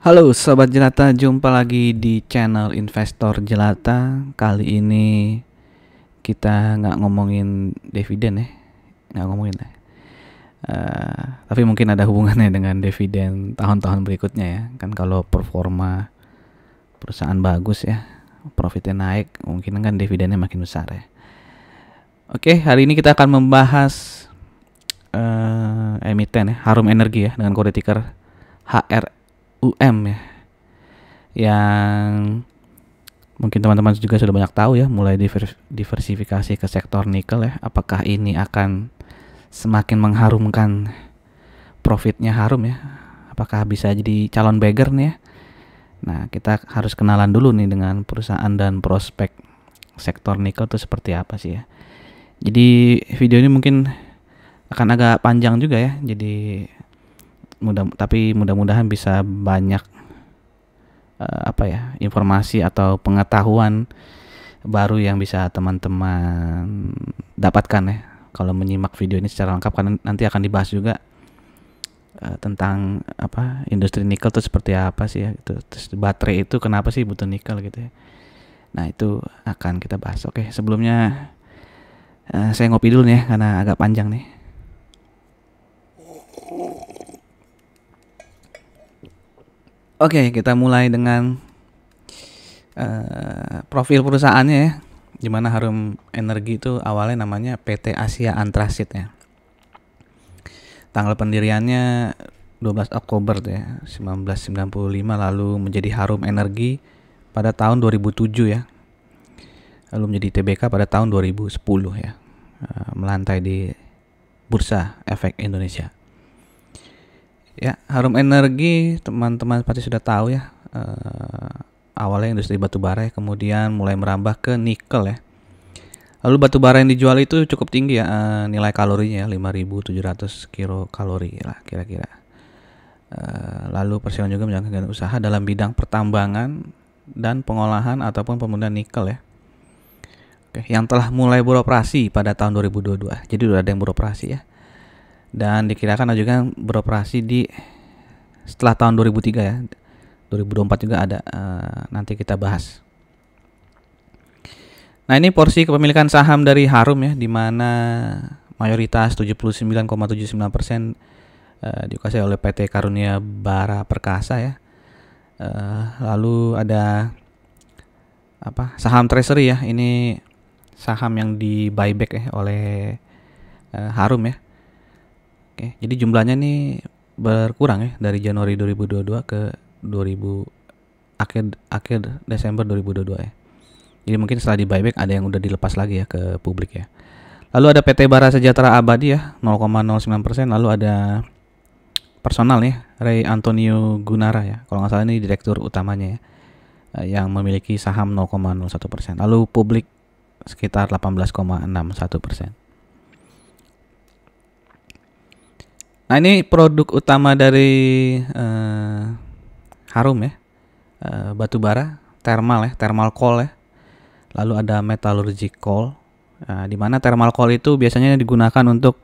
Halo Sobat Jelata, jumpa lagi di channel Investor Jelata. Kali ini kita nggak ngomongin dividen ya, nggak ngomongin ya. Tapi mungkin ada hubungannya dengan dividen tahun-tahun berikutnya ya. Kan kalau performa perusahaan bagus ya, profitnya naik, mungkin kan dividennya makin besar ya. Oke, hari ini kita akan membahas emiten ya, Harum Energi ya, dengan kode ticker HRUM ya, yang mungkin teman-teman juga sudah banyak tahu ya, mulai diversifikasi ke sektor nikel ya. Apakah ini akan semakin mengharumkan profitnya Harum ya? Apakah bisa jadi calon beggar nih ya? Nah, kita harus kenalan dulu nih dengan perusahaan dan prospek sektor nikel itu seperti apa sih ya. Jadi video ini mungkin akan agak panjang juga ya. Jadi mudah-mudahan bisa banyak informasi atau pengetahuan baru yang bisa teman-teman dapatkan ya kalau menyimak video ini secara lengkap, karena nanti akan dibahas juga tentang industri nikel itu seperti apa sih ya, gitu. Terus baterai itu kenapa sih butuh nikel gitu ya. Nah, itu akan kita bahas. Oke, sebelumnya saya ngopi dulu nih ya, karena agak panjang nih. Oke, kita mulai dengan profil perusahaannya ya. Dimana Harum Energi itu awalnya namanya PT Asia Antrasit ya. Tanggal pendiriannya 12 Oktober ya, 1995, lalu menjadi Harum Energi pada tahun 2007 ya. Lalu menjadi TBK pada tahun 2010 ya. Melantai di Bursa Efek Indonesia. Ya, Harum Energi teman-teman pasti sudah tahu ya. Awalnya industri batubara ya, kemudian mulai merambah ke nikel ya. Lalu batubara yang dijual itu cukup tinggi ya, nilai kalorinya ya, 5.700 kilokalori lah kira-kira. Lalu Perseroan juga menjalankan usaha dalam bidang pertambangan dan pengolahan ataupun pemurnian nikel ya. Oke, yang telah mulai beroperasi pada tahun 2022. Jadi sudah ada yang beroperasi ya. Dan dikirakan juga beroperasi di setelah tahun 2003 ya. 2024 juga ada, nanti kita bahas. Nah, ini porsi kepemilikan saham dari Harum ya, di mana mayoritas 79,79% dikuasai oleh PT Karunia Bara Perkasa ya. Lalu ada saham treasury ya, ini saham yang di buyback ya oleh Harum ya. Oke, jadi jumlahnya nih berkurang ya dari Januari 2022 ke akhir Desember 2022 ya. Jadi mungkin setelah di buyback ada yang udah dilepas lagi ya ke publik ya. Lalu ada PT Bara Sejahtera Abadi ya, 0,09%. Lalu ada personal nih, Ray Antonio Gunara ya. Kalau nggak salah ini direktur utamanya ya, yang memiliki saham 0,01%. Lalu publik sekitar 18,61%. Nah, ini produk utama dari Harum ya, batu bara, thermal ya, thermal coal ya. Lalu ada metallurgy coal, di mana thermal coal itu biasanya digunakan untuk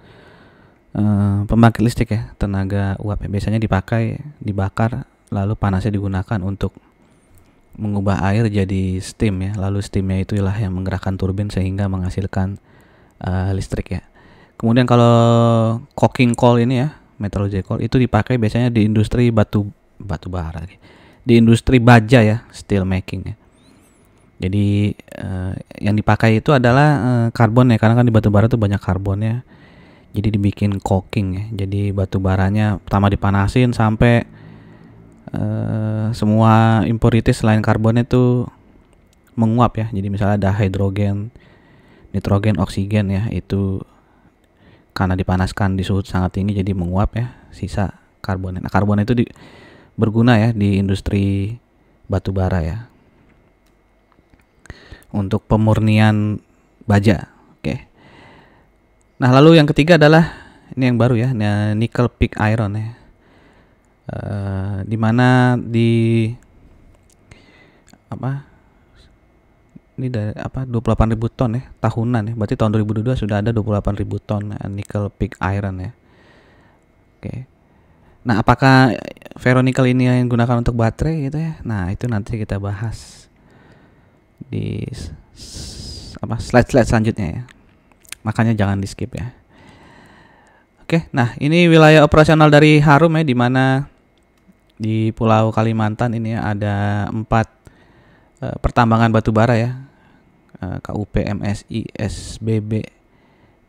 pembangkit listrik ya, tenaga uap ya. Biasanya dibakar, lalu panasnya digunakan untuk mengubah air jadi steam ya. Lalu steamnya itulah yang menggerakkan turbin sehingga menghasilkan listrik ya. Kemudian kalau coking coal ini ya, metallurgy coal itu dipakai biasanya di industri batu bara, di industri baja ya, steel making ya. Jadi yang dipakai itu adalah karbon ya, karena kan di batu bara tuh banyak karbonnya. Jadi dibikin coking ya. Jadi batu baranya pertama dipanasin sampai semua impurities selain karbonnya itu menguap ya. Jadi misalnya ada hidrogen, nitrogen, oksigen ya, itu karena dipanaskan di suhu sangat tinggi jadi menguap ya, sisa karbon. Nah, karbon itu berguna ya di industri batu bara ya, untuk pemurnian baja. Oke. Nah, lalu yang ketiga adalah ini yang baru ya, nickel pig iron ya. Di mana ini dari 28.000 ton ya tahunan ya. Berarti tahun 2022 sudah ada 28.000 ton nickel pig iron ya. Oke. Nah, apakah ferronikel ini yang digunakan untuk baterai gitu ya? Nah, itu nanti kita bahas di slide-slide selanjutnya ya. Makanya jangan di skip ya. Oke, nah ini wilayah operasional dari Harum ya, di mana di Pulau Kalimantan ini ada 4 pertambangan batu bara ya. KUP, MSI, SBB,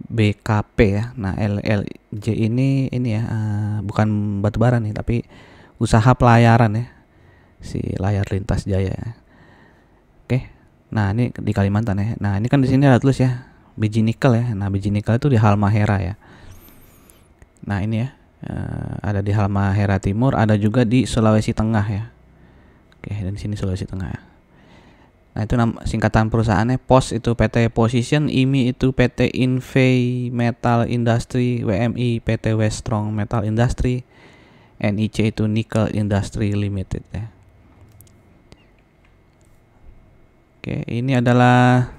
BKP ya. Nah, LLJ ini ya bukan batu bara nih, tapi usaha pelayaran ya. Si Layar Lintas Jaya. Oke. Nah, ini di Kalimantan ya. Nah, ini kan di sini ada tulis ya, biji nikel ya. Nah, biji nikel itu di Halmahera ya. Nah, ini ya. Ada di Halmahera Timur, ada juga di Sulawesi Tengah ya. Oke, dan di sini Sulawesi Tengah ya. Nah, itu singkatan perusahaannya. POS itu PT Position, IMI itu PT Invey Metal Industry, WMI PT Weststrong Metal Industry, NIC itu Nickel Industry Limited ya. Oke, ini adalah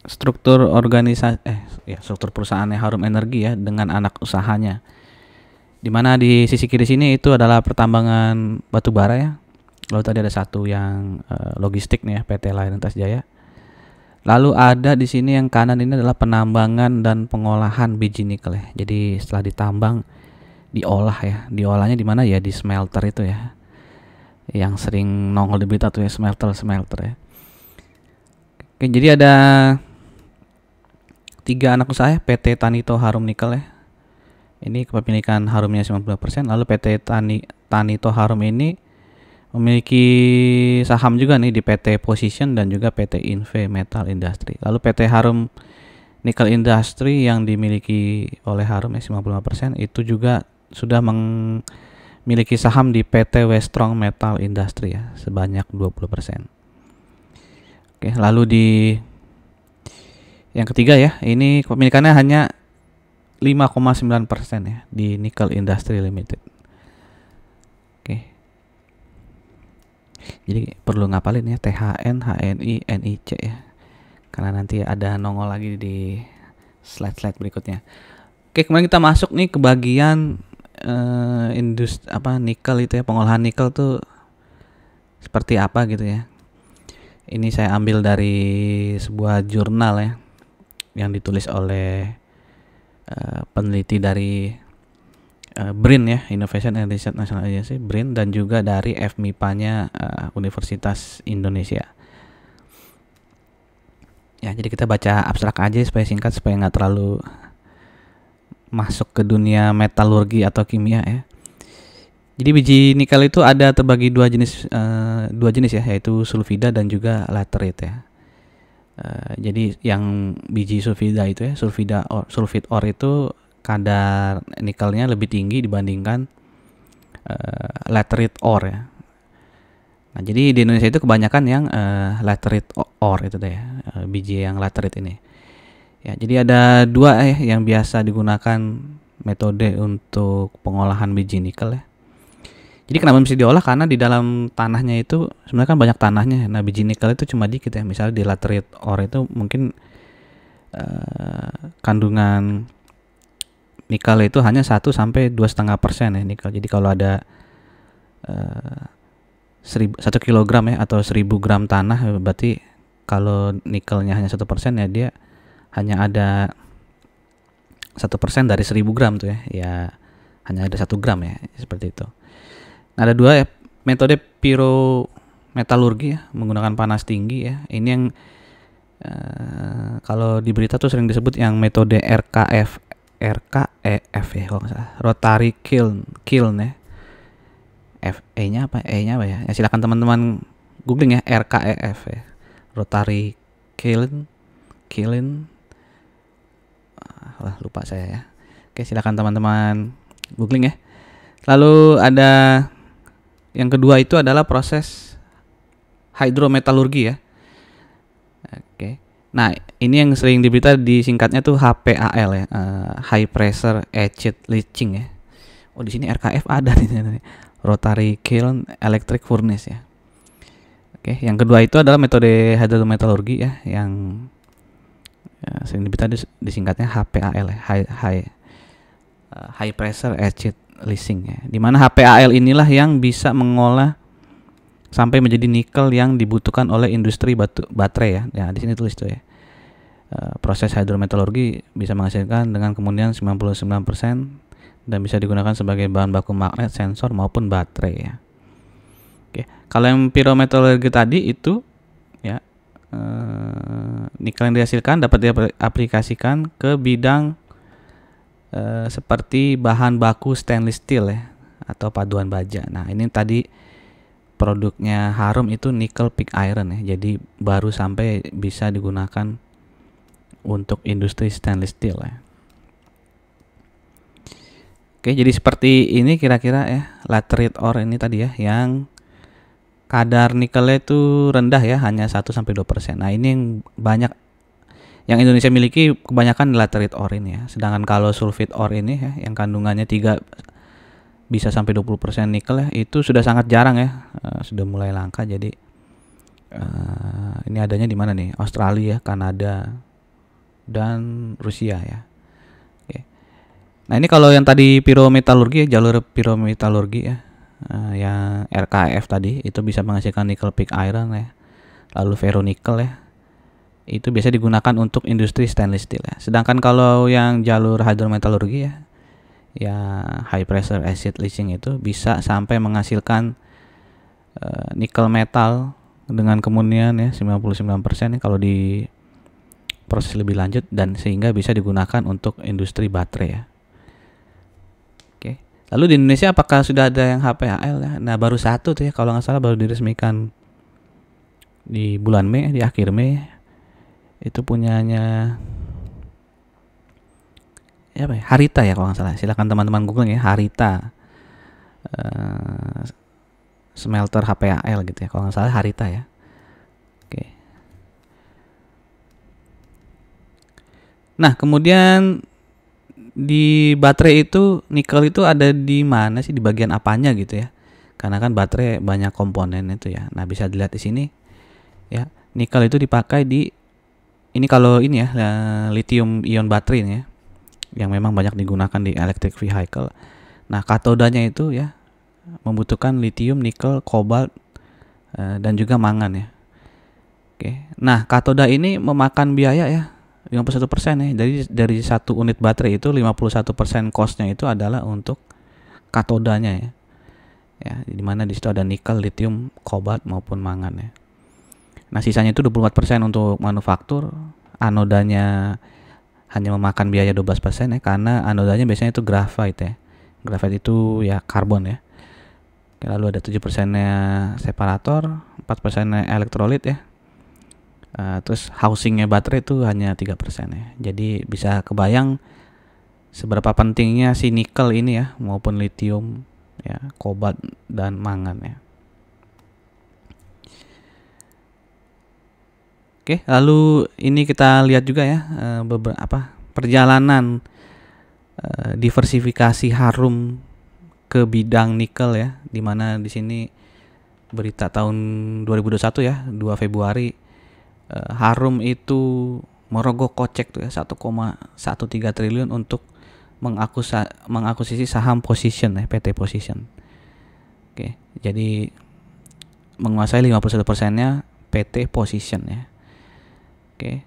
struktur organisasi struktur perusahaannya Harum Energi ya, dengan anak usahanya. Dimana di sisi kiri sini itu adalah pertambangan batu bara ya. Lalu tadi ada satu yang logistik nih ya, PT Layar Lintas Jaya. Lalu ada di sini yang kanan ini adalah penambangan dan pengolahan biji nikel ya. Jadi setelah ditambang, diolah ya. Diolahnya di mana ya? Di smelter itu ya. Yang sering nongol di berita tuh ya, smelter ya. Oke, jadi ada 3 anak usaha ya, PT Tanito Harum Nikel ya. Ini kepemilikan Harumnya 90%. Lalu PT Tanito Harum ini memiliki saham juga nih di PT Position dan juga PT Invey Metal Industry. Lalu PT Harum Nickel Industry yang dimiliki oleh Harum 55% itu juga sudah memiliki saham di PT Weststrong Metal Industry ya, sebanyak 20%. Oke, lalu di yang ketiga ya, ini kepemilikannya hanya 5,9% ya di Nickel Industry Limited. Oke. Jadi perlu ngapalin ya, THN, HNI, NIC ya. Karena nanti ada nongol lagi di slide-slide berikutnya. Oke, kemudian kita masuk nih ke bagian industri nikel itu ya, pengolahan nikel tuh seperti apa gitu ya. Ini saya ambil dari sebuah jurnal ya, yang ditulis oleh peneliti dari BRIN ya, Innovation and Research National Agency, BRIN, dan juga dari FMIPA-nya Universitas Indonesia. Ya, jadi kita baca abstrak aja supaya singkat, supaya nggak terlalu masuk ke dunia metalurgi atau kimia ya. Jadi biji nikel itu ada terbagi dua jenis ya, yaitu sulfida dan juga laterite ya. Jadi yang biji sulfida itu ya, sulfide ore itu kadar nikelnya lebih tinggi dibandingkan laterite ore ya. Nah, jadi di Indonesia itu kebanyakan yang laterite ore itu deh ya, biji yang laterite ini. Ya, jadi ada 2 yang biasa digunakan metode untuk pengolahan biji nikel ya. Jadi kenapa mesti diolah? Karena di dalam tanahnya itu sebenarnya kan banyak tanahnya. Nah, biji nikel itu cuma dikit ya. Misalnya di laterite ore itu mungkin kandungan nikel itu hanya 1 sampai 2,5% ya nikel. Jadi kalau ada 1 kilogram ya atau 1000 gram tanah, berarti kalau nikelnya hanya 1% ya, dia hanya ada 1% dari 1000 gram tuh ya. Ya hanya ada 1 gram ya, seperti itu. Nah, ada 2 ya, metode pyrometalurgi ya, menggunakan panas tinggi ya. Ini yang kalau di berita tuh sering disebut yang metode RKEF ya kalau nggak salah, rotary kiln ya. FE-nya apa? E-nya apa ya? Ya silakan teman-teman googling ya, RKEF ya. Rotary kiln. Wah, lupa saya ya. Oke, silakan teman-teman googling ya. Lalu ada yang kedua itu adalah proses hidrometalurgi ya. Oke. Nah, ini yang sering diberita disingkatnya tuh HPAL ya, high pressure acid leaching ya. Oh, di sini RKF ada nih, rotary kiln electric furnace ya. Oke, yang kedua itu adalah metode hidrometalurgi ya, yang sering diberita disingkatnya HPAL ya, high pressure acid leasing ya. Di mana HPAL inilah yang bisa mengolah sampai menjadi nikel yang dibutuhkan oleh industri baterai ya. Ya, di sini tulis tuh ya. Proses hidrometalurgi bisa menghasilkan dengan kemudian 99% dan bisa digunakan sebagai bahan baku magnet, sensor maupun baterai ya. Oke, kalau yang pyrometalurgi tadi itu ya, nikel yang dihasilkan dapat diaplikasikan ke bidang seperti bahan baku stainless steel ya, atau paduan baja. Nah, ini tadi produknya Harum itu nickel pig iron ya, jadi baru sampai bisa digunakan untuk industri stainless steel ya. Oke, jadi seperti ini kira-kira ya laterite ore ini tadi ya, yang kadar nikelnya itu rendah ya, hanya 1-2%. Nah, ini yang banyak yang Indonesia miliki kebanyakan laterite ore ini ya. Sedangkan kalau sulfide ore ini ya, yang kandungannya 3 bisa sampai 20% nikel ya, itu sudah sangat jarang ya. Sudah mulai langka. Jadi ini adanya di mana nih? Australia, Kanada, dan Rusia ya. Oke. Nah, ini kalau yang tadi pyrometalurgi ya, jalur pyrometalurgi ya, yang RKF tadi itu bisa menghasilkan nickel pig iron ya, lalu ferronikel ya, itu biasa digunakan untuk industri stainless steel ya. Sedangkan kalau yang jalur hidrometalurgi ya high pressure acid leaching itu bisa sampai menghasilkan nikel metal dengan kemunian ya 99% ya kalau di proses lebih lanjut, dan sehingga bisa digunakan untuk industri baterai ya. Oke. Lalu di Indonesia apakah sudah ada yang HPAL ya? Nah, baru satu tuh ya, kalau nggak salah baru diresmikan di bulan Mei, di akhir Mei. Itu punyanya ya apa ya? Harita ya kalau nggak salah. Silakan teman-teman Google ya, Harita. Smelter HPAL gitu ya. Kalau nggak salah Harita ya. Oke. Nah, kemudian di baterai itu nikel itu ada di mana sih, di bagian apanya gitu ya? Karena kan baterai banyak komponen itu ya. Nah, bisa dilihat di sini ya. Nikel itu dipakai di ini kalau ini ya, lithium ion baterai ya, yang memang banyak digunakan di electric vehicle. Nah, katodanya itu ya membutuhkan lithium, nikel, kobalt, dan juga mangan ya. Oke. Nah, katoda ini memakan biaya ya 51% ya. Jadi dari satu unit baterai itu 51% cost-nya itu adalah untuk katodanya ya. Ya, di mana di situ ada nikel, lithium, kobalt maupun mangan ya. Nah, sisanya itu 24% untuk manufaktur. Anodanya hanya memakan biaya 12% ya, karena anodanya biasanya itu graphite ya. Graphite itu ya karbon ya. Lalu ada 7%-nya separator, 4%-nya elektrolit ya. Terus housingnya baterai itu hanya 3% ya. Jadi bisa kebayang seberapa pentingnya si nikel ini ya, maupun lithium ya, kobalt dan mangan ya. Oke, lalu ini kita lihat juga ya beberapa perjalanan diversifikasi Harum ke bidang nikel ya, dimana di sini berita tahun 2021 ya, 2 Februari Harum itu merogoh kocek tuh ya 1,13 triliun untuk mengakuisisi saham Position ya, PT Position. Oke, jadi menguasai 51%-nya PT Position ya. Oke.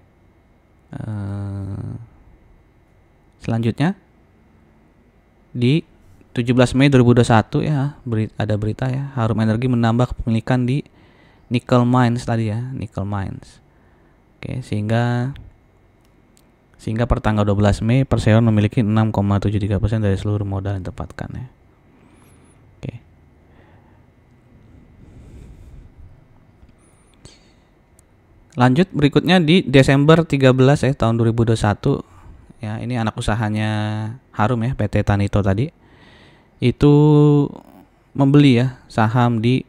Selanjutnya di 17 Mei 2021 ya, ada berita ya, Harum Energi menambah kepemilikan di Nickel Mines tadi ya, Nickel Mines. Oke, sehingga per tanggal 12 Mei Perseon memiliki 6,73% dari seluruh modal yang ditempatkan ya. Oke. Lanjut berikutnya di Desember 13 ya tahun 2021 ya, ini anak usahanya Harum ya, PT Tanito tadi. Itu membeli ya saham di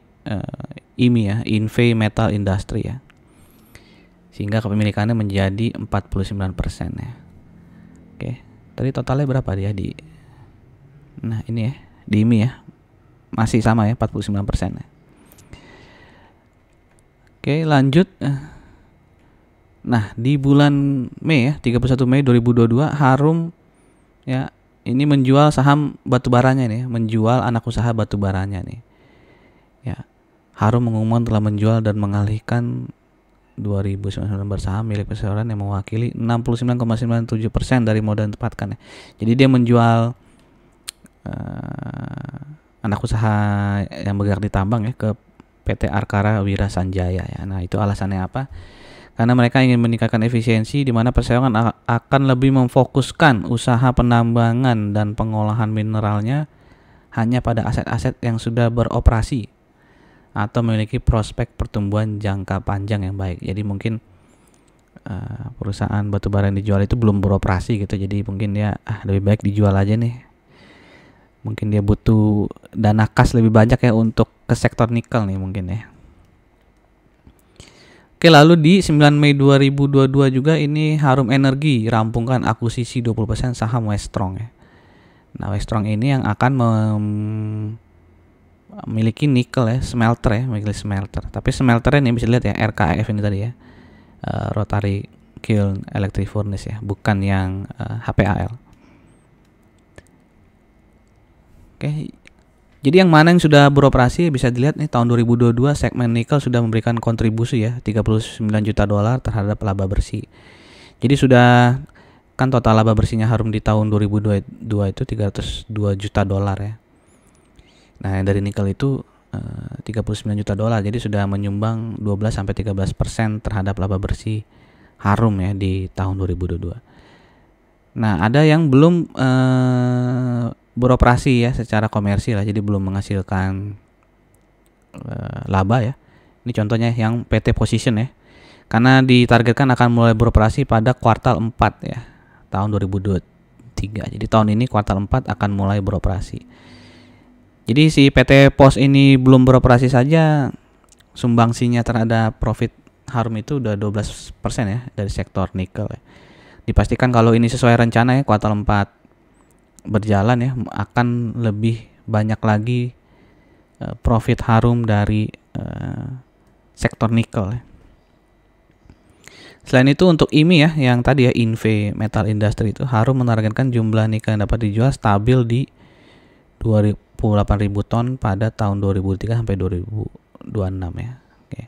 IMI ya, Inve Metal Industry ya. Sehingga kepemilikannya menjadi 49% ya. Oke, tadi totalnya berapa dia di, nah ini ya, di IMI ya. Masih sama ya, 49% ya. Oke, lanjut. Nah, di bulan Mei ya, 31 Mei 2022 Harum ya ini menjual saham batubaranya nih, menjual anak usaha batubaranya nih. Ya, Harum mengumumkan telah menjual dan mengalihkan 2.099 lembar saham milik perseroan yang mewakili 69,97% dari modal yang ditempatkan ya. Jadi dia menjual anak usaha yang bergerak di tambang ya ke PT Arkara Wira Sanjaya ya. Nah, itu alasannya apa? Karena mereka ingin meningkatkan efisiensi di mana perseroan akan lebih memfokuskan usaha penambangan dan pengolahan mineralnya hanya pada aset-aset yang sudah beroperasi atau memiliki prospek pertumbuhan jangka panjang yang baik. Jadi mungkin perusahaan batubara yang dijual itu belum beroperasi gitu. Jadi mungkin dia lebih baik dijual aja nih. Mungkin dia butuh dana kas lebih banyak ya untuk ke sektor nikel nih mungkin ya. Oke, lalu di 9 Mei 2022 juga ini Harum Energi rampungkan akuisisi 20% saham Westron ya. Nah, Westron ini yang akan memiliki nikel ya, smelter ya, memiliki smelter. Tapi smelternya ini bisa lihat ya, RKEF ini tadi ya. Rotary Kiln Electric Furnace ya, bukan yang HPAL. Oke. Jadi yang mana yang sudah beroperasi bisa dilihat nih tahun 2022 segmen nikel sudah memberikan kontribusi ya $39 juta terhadap laba bersih. Jadi sudah kan total laba bersihnya Harum di tahun 2022 itu $302 juta ya. Nah, yang dari nikel itu $39 juta. Jadi sudah menyumbang 12-13% terhadap laba bersih Harum ya di tahun 2022. Nah, ada yang belum beroperasi ya secara komersil, jadi belum menghasilkan laba ya. Ini contohnya yang PT Position ya. Karena ditargetkan akan mulai beroperasi pada kuartal 4 ya, tahun 2023. Jadi tahun ini kuartal 4 akan mulai beroperasi. Jadi si PT Pos ini belum beroperasi saja, sumbangsinya terhadap profit Harum itu udah 12% ya dari sektor nikel ya. Dipastikan kalau ini sesuai rencana ya, kuartal 4 berjalan ya, akan lebih banyak lagi profit Harum dari sektor nikel ya. Selain itu untuk IMI ya, yang tadi ya Inve Metal Industry itu, Harum menargetkan jumlah nikel yang dapat dijual stabil di 28.000 ton pada tahun 2003 sampai 2026 ya. Oke.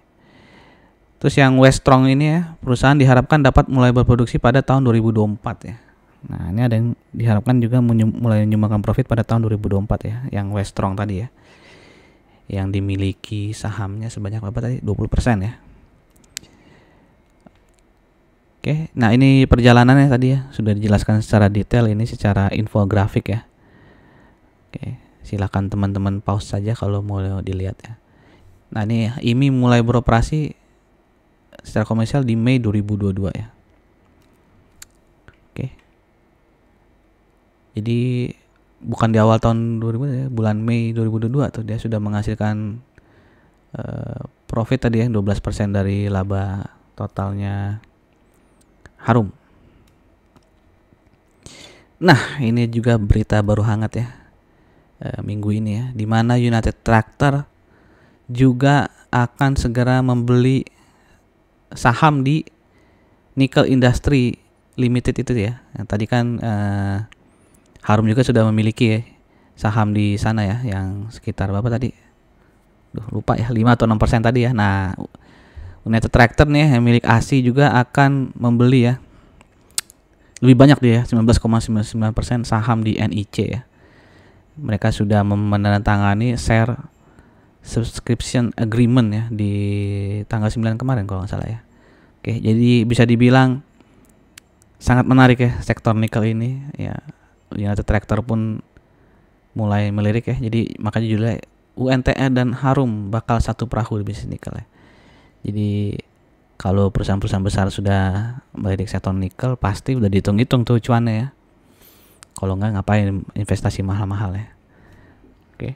Terus yang Westron ini ya, perusahaan diharapkan dapat mulai berproduksi pada tahun 2024 ya. Nah, ini ada yang diharapkan juga mulai menyumbangkan profit pada tahun 2024 ya, yang Westron tadi ya. Yang dimiliki sahamnya sebanyak berapa tadi? 20% ya. Oke, nah ini perjalanannya tadi ya, sudah dijelaskan secara detail ini secara infografik ya. Oke, silakan teman-teman pause saja kalau mau dilihat ya. Nah, ini IMI mulai beroperasi secara komersial di Mei 2022 ya. Oke. Jadi bukan di awal tahun 2000 ya, bulan Mei 2022 tuh dia sudah menghasilkan profit tadi ya, 12% dari laba totalnya Harum. Nah, ini juga berita baru hangat ya, minggu ini ya, di mana United Tractor juga akan segera membeli saham di Nickel Industry Limited itu ya. Yang tadi kan Harum juga sudah memiliki ya, saham di sana ya, yang sekitar berapa tadi? Lupa ya, 5 atau 6% tadi ya. Nah, United Tractor nih yang milik ASI juga akan membeli ya, lebih banyak dia 19,99% saham di NIC ya. Mereka sudah menandatangani share subscription agreement ya di tanggal 9 kemarin kalau nggak salah ya. Oke, jadi bisa dibilang sangat menarik ya sektor nikel ini ya. United Tractor pun mulai melirik ya. Jadi makanya judulnya UNTR dan Harum bakal satu perahu di bisnis nikel ya. Jadi kalau perusahaan-perusahaan besar sudah melirik sektor nikel, pasti udah dihitung-hitung tuh cuannya ya. Kalau nggak ngapain investasi mahal-mahal ya. Oke.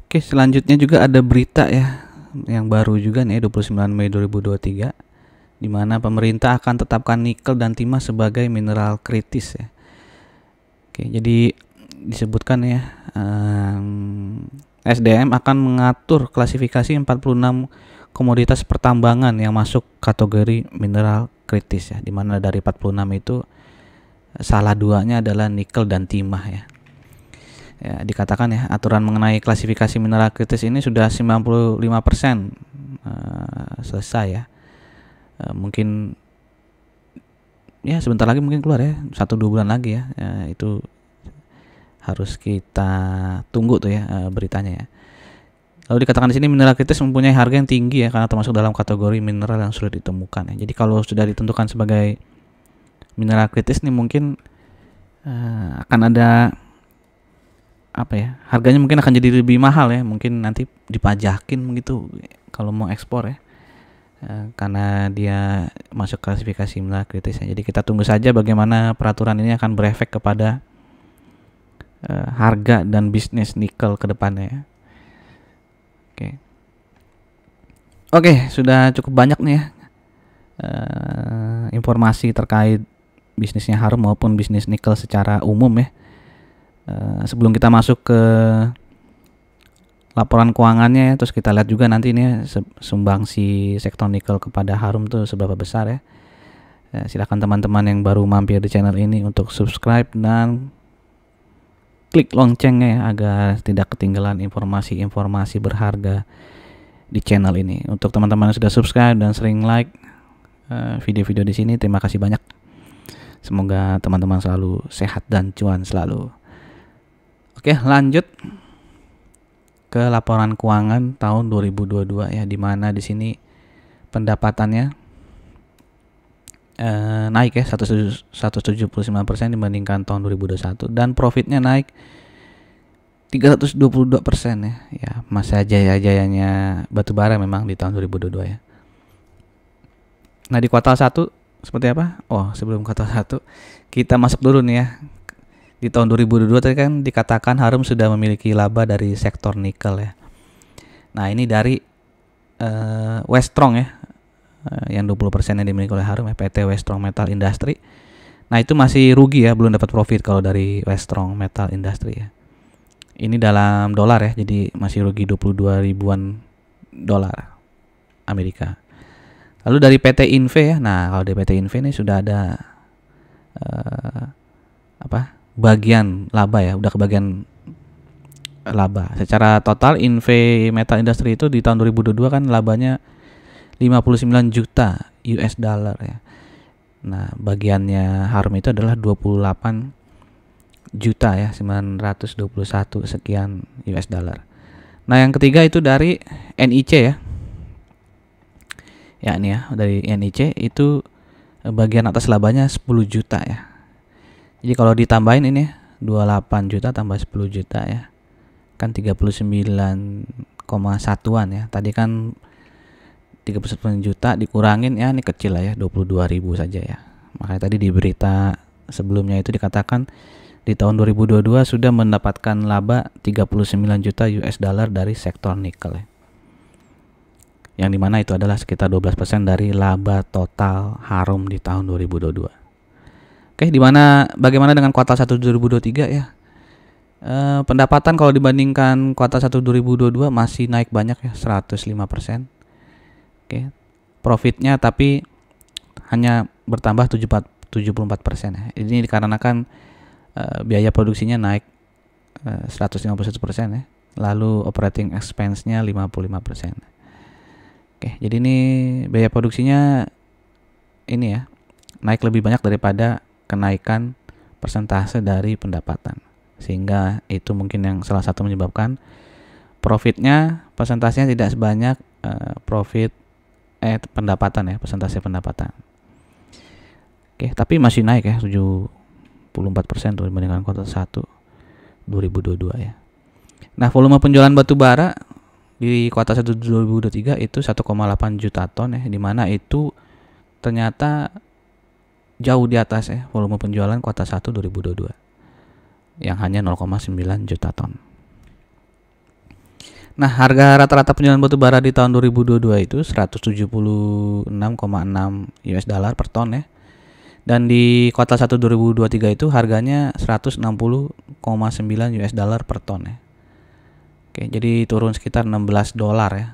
Oke, selanjutnya juga ada berita ya yang baru juga nih 29 Mei 2023, di mana pemerintah akan tetapkan nikel dan timah sebagai mineral kritis ya. Oke, jadi disebutkan ya SDM akan mengatur klasifikasi 46 komoditas pertambangan yang masuk kategori mineral kritis ya, dimana dari 46 itu salah duanya adalah nikel dan timah ya. Ya, dikatakan ya aturan mengenai klasifikasi mineral kritis ini sudah 95% selesai ya. Mungkin ya sebentar lagi mungkin keluar ya, 1-2 bulan lagi ya. Itu harus kita tunggu tuh ya beritanya ya. Lalu dikatakan di sini mineral kritis mempunyai harga yang tinggi ya, karena termasuk dalam kategori mineral yang sulit ditemukan ya. Jadi kalau sudah ditentukan sebagai mineral kritis nih mungkin akan ada apa ya, harganya mungkin akan jadi lebih mahal ya, mungkin nanti dipajakin begitu kalau mau ekspor ya, karena dia masuk klasifikasi mineral kritis ya. Jadi kita tunggu saja bagaimana peraturan ini akan berefek kepada harga dan bisnis nikel ke depannya ya. Oke, sudah cukup banyak nih ya informasi terkait bisnisnya Harum maupun bisnis nikel secara umum ya. Sebelum kita masuk ke laporan keuangannya ya, terus kita lihat juga nanti ini sumbangsi sektor nikel kepada Harum tuh seberapa besar ya. Silakan teman-teman yang baru mampir di channel ini untuk subscribe dan klik loncengnya ya, agar tidak ketinggalan informasi-informasi berharga di channel ini. Untuk teman-teman yang sudah subscribe dan sering like video-video di sini, terima kasih banyak. Semoga teman-teman selalu sehat dan cuan selalu. Oke, lanjut ke laporan keuangan tahun 2022 ya, di mana di sini pendapatannya naik ya 179% dibandingkan tahun 2021, dan profitnya naik 322% ya. Ya, masa jaya-jayanya batubara memang di tahun 2022 ya. Nah, di kuartal 1 seperti apa? Oh, sebelum kuartal 1 kita masuk dulu nih ya. Di tahun 2022 tadi kan dikatakan Harum sudah memiliki laba dari sektor nikel ya. Nah, ini dari Weststrong ya. Yang 20% yang dimiliki oleh Harum ya, PT Weststrong Metal Industry. Nah, itu masih rugi ya, belum dapat profit kalau dari Weststrong Metal Industry ya. Ini dalam dolar ya, jadi masih rugi 22 ribuan dolar Amerika. Lalu dari PT Inve ya. Nah, kalau dari PT Inve ini sudah ada bagian laba ya, udah kebagian laba. Secara total Inve Metal Industry itu di tahun 2022 kan labanya 59 juta US dollar ya. Nah, bagiannya Harum itu adalah 28 juta ya, 921 sekian US dollar. Nah, yang ketiga itu dari NIC ya. Ya, ini ya, dari NIC itu bagian atas labanya 10 juta ya. Jadi kalau ditambahin ini 28 juta tambah 10 juta ya, kan 39,1an ya. Tadi kan 39 juta dikurangin ya, ini kecil lah ya, 22.000 saja ya. Makanya tadi di berita sebelumnya itu dikatakan di tahun 2022 sudah mendapatkan laba 39 juta US dollar dari sektor nikel ya. Yang dimana itu adalah sekitar 12% dari laba total Harum di tahun 2022. Oke, bagaimana dengan kuartal 1 2023 ya? Pendapatan kalau dibandingkan kuartal 1 2022 masih naik banyak ya, 105%. Oke. Profitnya tapi hanya bertambah 74% ya. Ini dikarenakan biaya produksinya naik 151% ya. Lalu operating expense-nya 55%. Oke, jadi ini biaya produksinya ini ya, naik lebih banyak daripada kenaikan persentase dari pendapatan. Sehingga itu mungkin yang salah satu menyebabkan profitnya persentasenya tidak sebanyak pendapatan ya, persentase pendapatan. Oke, tapi masih naik ya, 74% tuh dibandingkan kuartal 1 2022 ya. Nah, volume penjualan batu bara di kuartal 1 2023 itu 1,8 juta ton ya, di mana itu ternyata jauh di atas ya volume penjualan kuartal 1 2022 yang hanya 0,9 juta ton. Nah, harga rata-rata penjualan batu bara di tahun 2022 itu 176,6 US dollar per ton ya. Dan di kuartal 1 2023 itu harganya 160,9 US dollar per ton ya. Oke, jadi turun sekitar 16 dolar ya.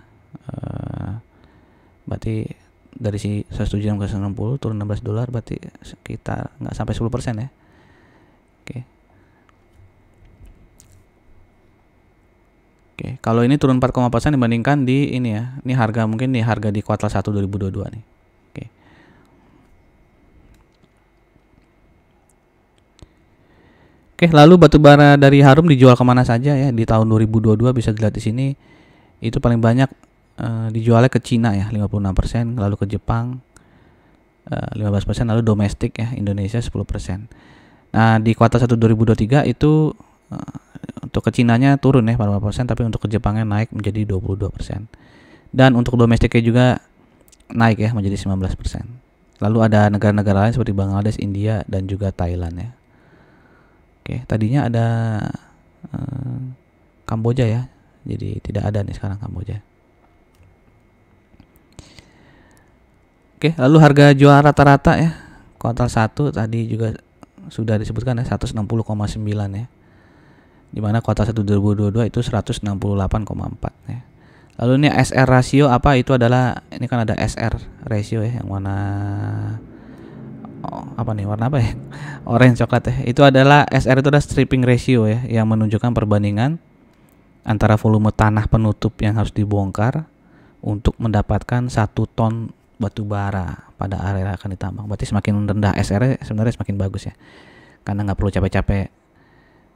Berarti dari si 107 ke 160 turun 16 dolar, berarti sekitar nggak sampai 10% ya. Oke. Oke, kalau ini turun 4,4% dibandingkan di ini ya. Ini harga mungkin nih harga di kuartal 1 2022 nih. Oke. Oke, lalu batubara dari Harum dijual kemana saja ya di tahun 2022, bisa dilihat di sini. Itu paling banyak dijualnya ke Cina ya 56%, lalu ke Jepang 15%, lalu domestik ya Indonesia 10%. Nah, di kuartal 1 2023 itu untuk ke Cinanya turun ya 40%, tapi untuk ke Jepangnya naik menjadi 22%. Dan untuk domestiknya juga naik ya menjadi 19%. Lalu ada negara-negara lain seperti Bangladesh, India, dan juga Thailand ya. Oke, tadinya ada Kamboja ya. Jadi tidak ada nih sekarang Kamboja. Oke, lalu harga jual rata-rata ya. Kuartal 1 tadi juga sudah disebutkan ya 160,9 ya. Di mana kuartal 1 2022 itu 168,4 ya. Lalu ini SR rasio apa? Itu adalah, ini kan ada SR ratio ya, yang warna apa nih, warna apa ya? Orange coklat ya. Itu adalah SR, itu adalah stripping ratio ya, yang menunjukkan perbandingan antara volume tanah penutup yang harus dibongkar untuk mendapatkan 1 ton batu bara pada area yang akan ditambang. Berarti semakin rendah SR sebenarnya semakin bagus ya, karena nggak perlu capek-capek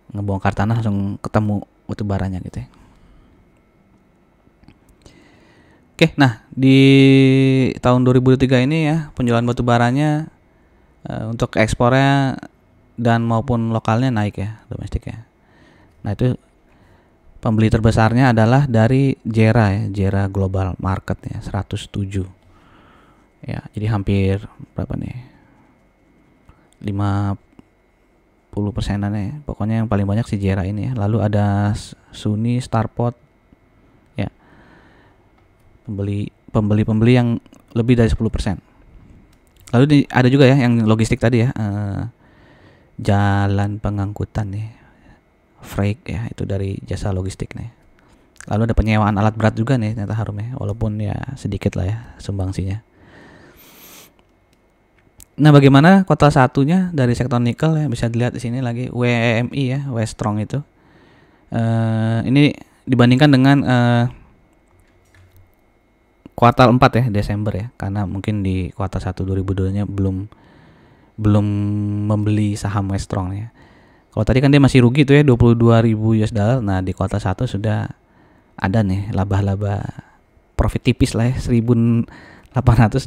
ngebongkar tanah langsung ketemu batu baranya gitu ya. Oke, nah di tahun 2023 ini ya penjualan batu baranya untuk ekspornya dan maupun lokalnya naik ya, domestiknya. Nah itu pembeli terbesarnya adalah dari JERA ya, JERA Global Market ya, 107. Ya, jadi hampir berapa nih? 50%-an ya. Pokoknya yang paling banyak si JERA ini ya. Lalu ada Suni, Starport ya. Pembeli yang lebih dari 10%. Lalu ada juga ya yang logistik tadi ya. Jalan pengangkutan nih. Freight ya, itu dari jasa logistik nih. Lalu ada penyewaan alat berat juga nih ternyata Harum ya, walaupun ya sedikit lah ya sumbangsinya. Nah, bagaimana kuartal satunya dari sektor nikel ya, bisa dilihat di sini lagi WMI ya, Weststrong itu. Ini dibandingkan dengan kuartal 4 ya, Desember ya, karena mungkin di kuartal 1 2022-nya belum membeli saham Weststrong ya. Kalau tadi kan dia masih rugi tuh ya, 22.000 US dollar. Nah, di kuartal 1 sudah ada nih laba-laba profit tipis lah ya, 1.860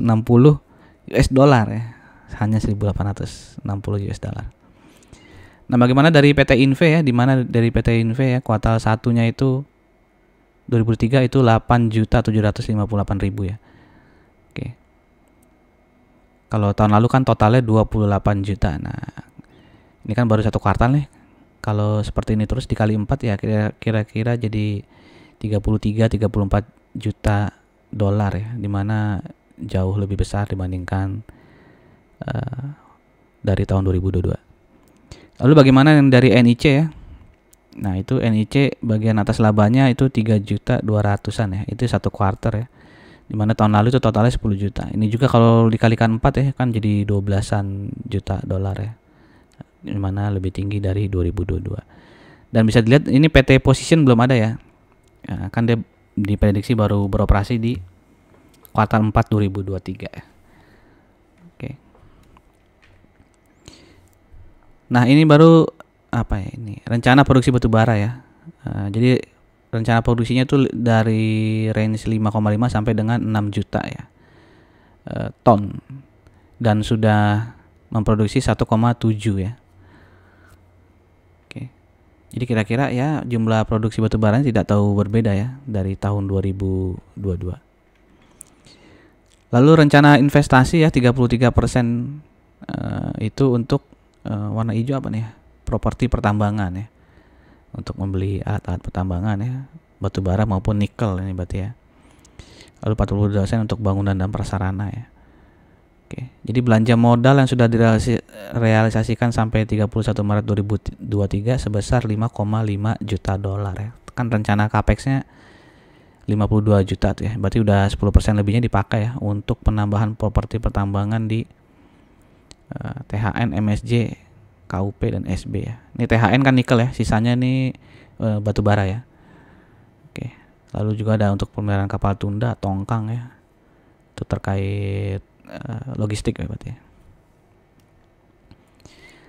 US dollar ya. Hanya 1.860 US dollar. Nah, bagaimana dari PT Inve ya? Di mana dari PT Inve ya kuartal satunya itu 2003 itu 8.758.000 ya. Oke. Kalau tahun lalu kan totalnya 28 juta. Nah, ini kan baru satu kuartal nih. Kalau seperti ini terus dikali 4 ya kira-kira jadi 33-34 juta dolar ya, dimana jauh lebih besar dibandingkan dari tahun 2022. Lalu bagaimana yang dari NIC ya? Nah, itu NIC bagian atas labanya itu 3.200.000-an ya. Itu satu kuartal ya. Dimana tahun lalu itu totalnya 10 juta. Ini juga kalau dikalikan 4 ya kan jadi 12-an juta dolar ya. Dimana lebih tinggi dari 2022. Dan bisa dilihat ini PT Position belum ada ya. Ya kan dia diprediksi baru beroperasi di kuartal 4 2023 ya. Oke. Nah, ini baru apa ya ini? Rencana produksi batu bara ya. Jadi rencana produksinya tuh dari range 5,5 sampai dengan 6 juta ya ton, dan sudah memproduksi 1,7 ya. Oke. Jadi kira-kira ya jumlah produksi batu bara tidak tahu berbeda ya dari tahun 2022. Lalu rencana investasi ya 33% itu untuk warna hijau apa nih ya? Properti pertambangan ya. Untuk membeli alat-alat pertambangan ya, batu bara maupun nikel ini berarti ya. Lalu 40% untuk bangunan dan prasarana ya. Oke, jadi belanja modal yang sudah direalisasikan sampai 31 Maret 2023 sebesar 5,5 juta dolar ya. kan rencana CapEx-nya 52 juta tuh ya. Berarti udah 10% lebihnya dipakai ya untuk penambahan properti pertambangan di THN, MSJ, KUP dan SB ya. Ini THN kan nikel ya, sisanya nih batu bara ya. Oke. Lalu juga ada untuk pemeliharaan kapal tunda, tongkang ya. Itu terkait logistik ya berarti ya.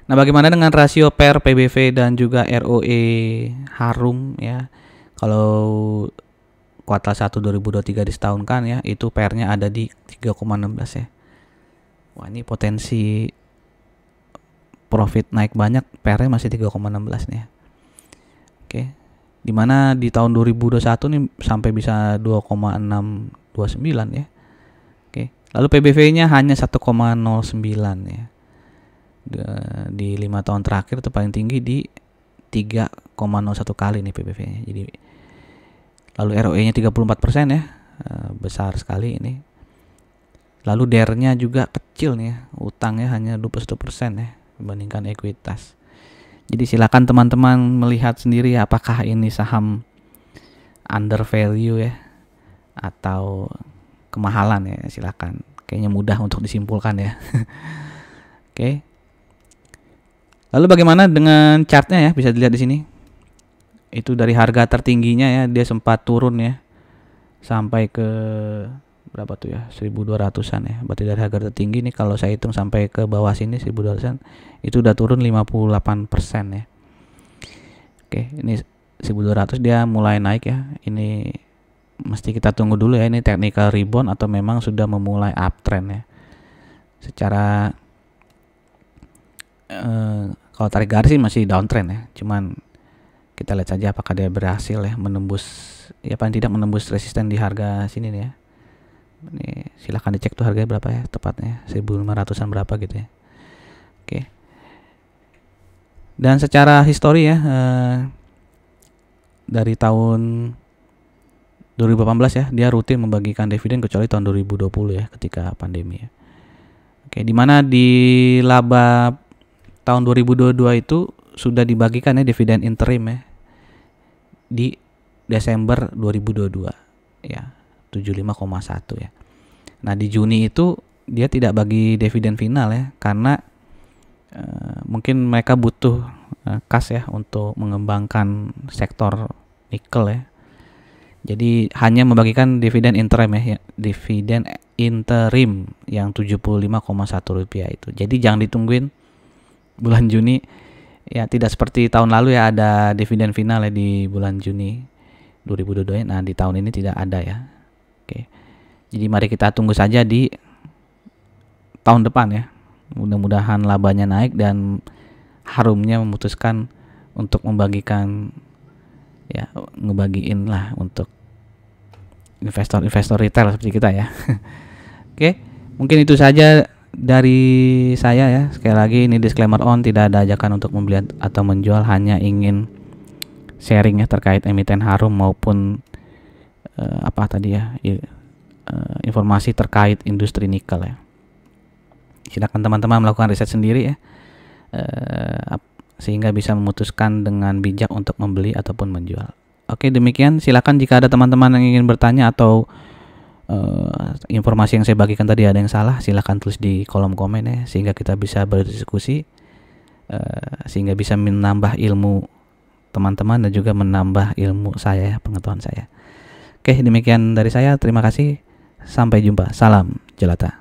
Nah, bagaimana dengan rasio PER, PBV dan juga ROE Harum ya? Kalau kuartal 1 2023 disetahunkan ya, itu PER-nya ada di 3,16 ya. Wah, ini potensi profit naik banyak, PER-nya masih 3,16 nih ya. Oke. Dimana di tahun 2021 nih sampai bisa 2,629 ya. Oke. Lalu PBV-nya hanya 1,09 ya. Di 5 tahun terakhir itu paling tinggi di 3,01 kali nih PBV-nya. Jadi lalu ROE-nya 34% ya. Besar sekali ini. Lalu DER-nya juga kecil nih ya. Utangnya hanya 21% ya dibandingkan ekuitas. Jadi silakan teman-teman melihat sendiri ya, apakah ini saham under value ya atau kemahalan ya, silakan. Kayaknya mudah untuk disimpulkan ya. Oke. Lalu bagaimana dengan chartnya ya, bisa dilihat di sini. Itu dari harga tertingginya ya, dia sempat turun ya sampai ke berapa tuh ya, 1200-an ya. Berarti dari harga tertinggi nih kalau saya hitung sampai ke bawah sini 1200-an itu udah turun 58% ya. Oke, ini 1200 dia mulai naik ya. Ini mesti kita tunggu dulu ya, ini technical rebound atau memang sudah memulai uptrend ya. Secara kalau tarik garis sih masih downtrend ya. Cuman kita lihat saja apakah dia berhasil ya menembus, ya paling tidak menembus resisten di harga sini nih ya. Ini silahkan dicek tuh harganya berapa ya tepatnya, 1500-an berapa gitu ya. Oke. Dan secara histori ya, dari tahun 2018 ya, dia rutin membagikan dividen kecuali tahun 2020 ya ketika pandemi ya. Oke, dimana di laba tahun 2022 itu sudah dibagikan ya dividen interim ya di Desember 2022 ya. 75,1 ya. Nah di Juni itu dia tidak bagi dividen final ya, karena mungkin mereka butuh kas ya untuk mengembangkan sektor nikel ya. Jadi hanya membagikan dividen interim ya, dividen interim yang 75,1 rupiah itu. Jadi jangan ditungguin bulan Juni ya, tidak seperti tahun lalu ya ada dividen final ya di bulan Juni 2022. Nah di tahun ini tidak ada ya. Oke. Jadi mari kita tunggu saja di tahun depan ya. Mudah-mudahan labanya naik dan Harumnya memutuskan untuk membagikan ya, ngebagiin lah untuk investor retail seperti kita ya. Oke, mungkin itu saja dari saya ya. Sekali lagi ini disclaimer on, tidak ada ajakan untuk membeli atau menjual, hanya ingin sharing ya terkait emiten Harum maupun apa tadi ya, informasi terkait industri nikel ya. Silakan teman-teman melakukan riset sendiri ya, sehingga bisa memutuskan dengan bijak untuk membeli ataupun menjual. Oke, demikian. Silakan jika ada teman-teman yang ingin bertanya atau informasi yang saya bagikan tadi ada yang salah, silakan tulis di kolom komen ya, sehingga kita bisa berdiskusi, sehingga bisa menambah ilmu teman-teman dan juga menambah ilmu saya, pengetahuan saya. Oke, demikian dari saya. Terima kasih. Sampai jumpa. Salam jelata.